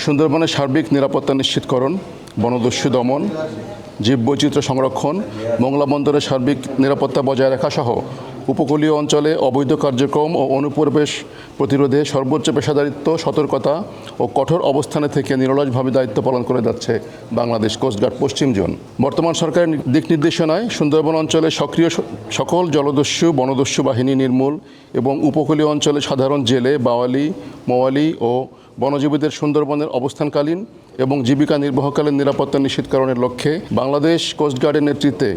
সুন্দরবনের সার্বিক নিরাপত্তা নিশ্চিতকরণ, বনদস্যু দমন, জীববৈচিত্র্য সংরক্ষণ, মোংলা বন্দরের সার্বিক নিরাপত্তা বজায় রাখা সহ উপকূলীয় অঞ্চলে অবৈধ কার্যক্রম ও অনুপ্রবেশ প্রতিরোধে সর্বোচ্চ পেশাদারিত্ব, সতর্কতা ও কঠোর অবস্থানে থেকে নিরলসভাবে দায়িত্ব পালন করে যাচ্ছে বাংলাদেশ কোস্টগার্ড পশ্চিম জোন। বর্তমান সরকারের দিক নির্দেশনায় সুন্দরবন অঞ্চলে সক্রিয় সকল জলদস্যু, বনদস্যু বাহিনী নির্মূল এবং উপকূলীয় অঞ্চলে সাধারণ জেলে, বাওয়ালি, মোয়ালি ও বনজীবীদের সুন্দরবনের অবস্থানকালীন এবং জীবিকা নির্বাহকালীন নিরাপত্তা নিশ্চিতকরণের লক্ষ্যে বাংলাদেশ কোস্টগার্ডের নেতৃত্বে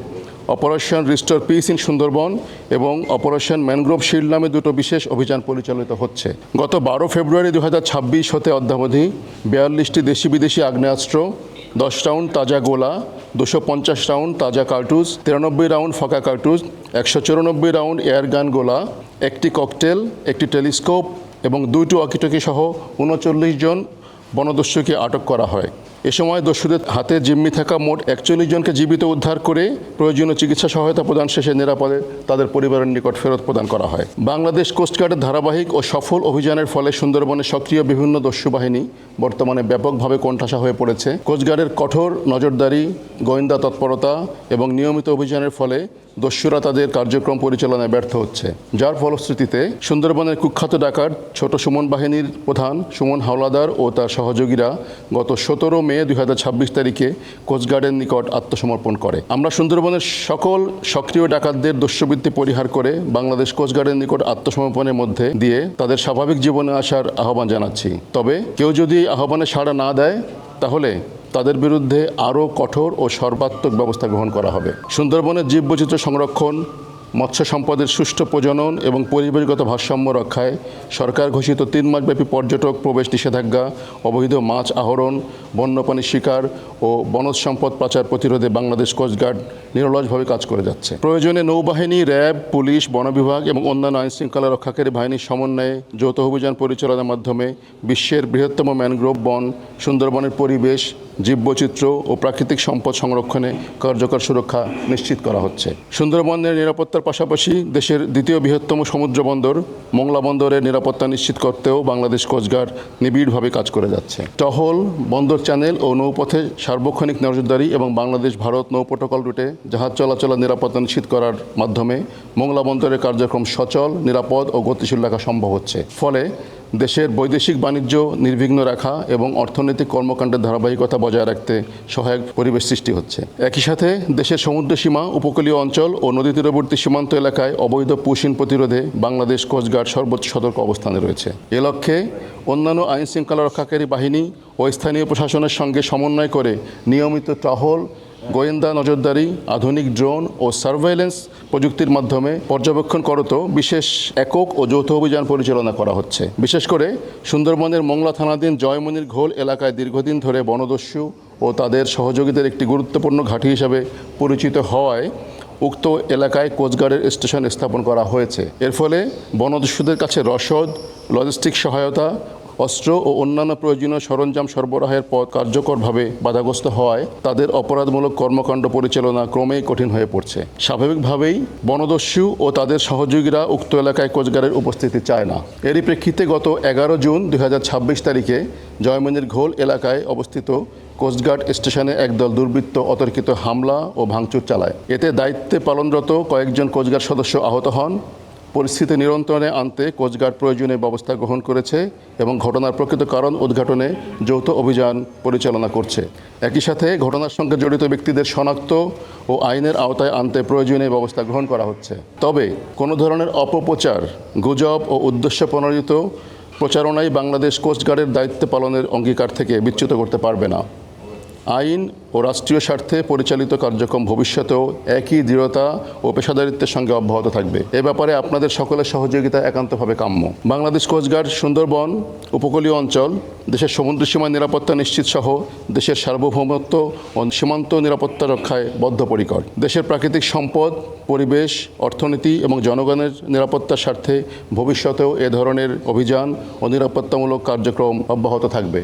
operation restore piece in Sundarban এবং অপারেশন ম্যানগ্রোভ শিল্ড নামে দুটো বিশেষ অভিযান পরিচালিত হচ্ছে। গত 12 ফেব্রুয়ারি 2026 হতে অদ্যাবধি 42টি দেশি বিদেশি আগ্নেয়াস্ত্র, 10 রাউন্ড তাজা গোলা, 250 রাউন্ড তাজা কার্তুজ, 93 রাউন্ড ফাঁকা কার্তুজ, 194 রাউন্ড এয়ারগান গোলা, একটি ককটেল, একটি টেলিস্কোপ এবং 2টি ওয়াকিটকি সহ 39 জন বনদস্যুকে আটক করা হয়। এ সময় দস্যুদের হাতে জিম্মি থাকা মোট 41 জনকে জীবিত উদ্ধার করে প্রয়োজনীয় চিকিৎসা সহায়তা প্রদান শেষে নিরাপদে তাদের পরিবারের নিকট ফেরত প্রদান করা হয়। বাংলাদেশ কোস্টগার্ডের ধারাবাহিক ও সফল অভিযানের ফলে সুন্দরবনে সক্রিয় বিভিন্ন দস্যু বাহিনী বর্তমানে ব্যাপকভাবে কোণঠাসা হয়ে পড়েছে। কোস্টগার্ডের কঠোর নজরদারি, গোয়েন্দা তৎপরতা এবং নিয়মিত অভিযানের ফলে দস্যুরা তাদের কার্যক্রম পরিচালনায় ব্যর্থ হচ্ছে, যার ফলশ্রুতিতে সুন্দরবনের কুখ্যাত ডাকাত ছোট সুমন বাহিনীর প্রধান সুমন হাওলাদার ও তার সহযোগীরা গত 17 মে 2026 তারিখে কোস্টগার্ডের নিকট আত্মসমর্পণ করে। আমরা সুন্দরবনের সকল সক্রিয় ডাকাতদের দস্যুবৃত্তি পরিহার করে বাংলাদেশ কোস্টগার্ডের নিকট আত্মসমর্পণের মধ্যে দিয়ে তাদের স্বাভাবিক জীবনে আসার আহ্বান জানাচ্ছি। তবে কেউ যদি আহ্বানে সাড়া না দেয় তাহলে তাদের বিরুদ্ধে আরও কঠোর ও সর্বাত্মক ব্যবস্থা গ্রহণ করা হবে। সুন্দরবনের জীববৈচিত্র্য সংরক্ষণ, মৎস্য সম্পদের সুষ্ঠু প্রজনন এবং পরিবেশগত ভারসাম্য রক্ষায় সরকার ঘোষিত 3 মাসব্যাপী পর্যটক প্রবেশ নিষেধাজ্ঞা, অবৈধ মাছ আহরণ, বন্যপ্রাণী শিকার ও বনজ সম্পদ পাচার প্রতিরোধে বাংলাদেশ কোস্টগার্ড নিরলসভাবে কাজ করে যাচ্ছে। প্রয়োজনে নৌবাহিনী, র্যাব, পুলিশ, বন বিভাগ এবং অন্যান্য আইনশৃঙ্খলা রক্ষাকারী বাহিনীর সমন্বয়ে যৌথ অভিযান পরিচালনার মাধ্যমে বিশ্বের বৃহত্তম ম্যানগ্রোভ বন সুন্দরবনের পরিবেশ, জীববৈচিত্র্য ও প্রাকৃতিক সম্পদ সংরক্ষণে কার্যকর সুরক্ষা নিশ্চিত করা হচ্ছে। সুন্দরবনের নিরাপত্তার পাশাপাশি দেশের দ্বিতীয় বৃহত্তম সমুদ্র বন্দর মোংলা বন্দরের নিরাপত্তা নিশ্চিত করতেও বাংলাদেশ কোস্টগার্ড নিবিড়ভাবে কাজ করে যাচ্ছে। টহল, বন্দর চ্যানেল ও নৌপথে সার্বক্ষণিক নজরদারি এবং বাংলাদেশ ভারত নৌ প্রোটোকল রুটে জাহাজ চলাচলের নিরাপত্তা নিশ্চিত করার মাধ্যমে মোংলা বন্দরের কার্যক্রম সচল, নিরাপদ ও গতিশীল রাখা সম্ভব হচ্ছে। ফলে দেশের বৈদেশিক বাণিজ্য নির্বিঘ্ন রাখা এবং অর্থনৈতিক কর্মকাণ্ডের ধারাবাহিকতা বজায় রাখতে সহায়ক পরিবেশ সৃষ্টি হচ্ছে। একই সাথে দেশের সমুদ্র সীমা, উপকূলীয় অঞ্চল ও নদী তীরবর্তী সীমান্ত এলাকায় অবৈধ পুশিন প্রতিরোধে বাংলাদেশ কোস্টগার্ড সর্বোচ্চ সতর্ক অবস্থানে রয়েছে। এ লক্ষ্যে অন্যান্য আইন শৃঙ্খলা রক্ষাকারী বাহিনী ও স্থানীয় প্রশাসনের সঙ্গে সমন্বয় করে নিয়মিত টহল, গোয়েন্দা নজরদারি, আধুনিক ড্রোন ও সার্ভেইলেন্স প্রযুক্তির মাধ্যমে পর্যবেক্ষণ করত বিশেষ একক ও যৌথ অভিযান পরিচালনা করা হচ্ছে। বিশেষ করে সুন্দরবনের মোংলা থানাধীন জয়মনির ঘোল এলাকায় দীর্ঘদিন ধরে বনদস্যু ও তাদের সহযোগীদের একটি গুরুত্বপূর্ণ ঘাঁটি হিসাবে পরিচিত হওয়ায় উক্ত এলাকায় কোস্টগার্ডের স্টেশন স্থাপন করা হয়েছে। এর ফলে বনদস্যুদের কাছে রসদ, লজিস্টিক সহায়তা, অস্ত্র ও অন্যান্য প্রয়োজনীয় সরঞ্জাম সরবরাহের পথ কার্যকরভাবে বাধাগ্রস্ত হওয়ায় তাদের অপরাধমূলক কর্মকাণ্ড পরিচালনা ক্রমেই কঠিন হয়ে পড়ছে। স্বাভাবিকভাবেই বনদস্যু ও তাদের সহযোগীরা উক্ত এলাকায় কোস্টগার্ডের উপস্থিতি চায় না। এরই প্রেক্ষিতে গত 11 জুন 2026 তারিখে জয়মনির ঘোল এলাকায় অবস্থিত কোস্টগার্ড স্টেশনে একদল দুর্বৃত্ত অতর্কিত হামলা ও ভাঙচুর চালায়। এতে দায়িত্বে পালনরত কয়েকজন কোস্টগার্ড সদস্য আহত হন। পরিস্থিতি নিয়ন্ত্রণে আনতে কোস্টগার্ড প্রয়োজনীয় ব্যবস্থা গ্রহণ করেছে এবং ঘটনার প্রকৃত কারণ উদ্ঘাটনে যৌথ অভিযান পরিচালনা করছে। একই সাথে ঘটনার সঙ্গে জড়িত ব্যক্তিদের শনাক্ত ও আইনের আওতায় আনতে প্রয়োজনীয় ব্যবস্থা গ্রহণ করা হচ্ছে। তবে কোনো ধরনের অপপ্রচার, গুজব ও উদ্দেশ্য প্রণোদিত প্রচারণাই বাংলাদেশ কোস্টগার্ডের দায়িত্ব পালনের অঙ্গীকার থেকে বিচ্যুত করতে পারবে না। আইন ও রাষ্ট্রীয় স্বার্থে পরিচালিত কার্যক্রম ভবিষ্যতেও একই দৃঢ়তা ও পেশাদারিত্বের সঙ্গে অব্যাহত থাকবে। এ ব্যাপারে আপনাদের সকলের সহযোগিতা একান্তভাবে কাম্য। বাংলাদেশ কোস্টগার্ড সুন্দরবন, উপকূলীয় অঞ্চল, দেশের সমুদ্র সীমার নিরাপত্তা নিশ্চিত সহ দেশের সার্বভৌমত্ব ও সীমান্ত নিরাপত্তা রক্ষায় বদ্ধপরিকর। দেশের প্রাকৃতিক সম্পদ, পরিবেশ, অর্থনীতি এবং জনগণের নিরাপত্তার স্বার্থে ভবিষ্যতেও এ ধরনের অভিযান ও নিরাপত্তামূলক কার্যক্রম অব্যাহত থাকবে।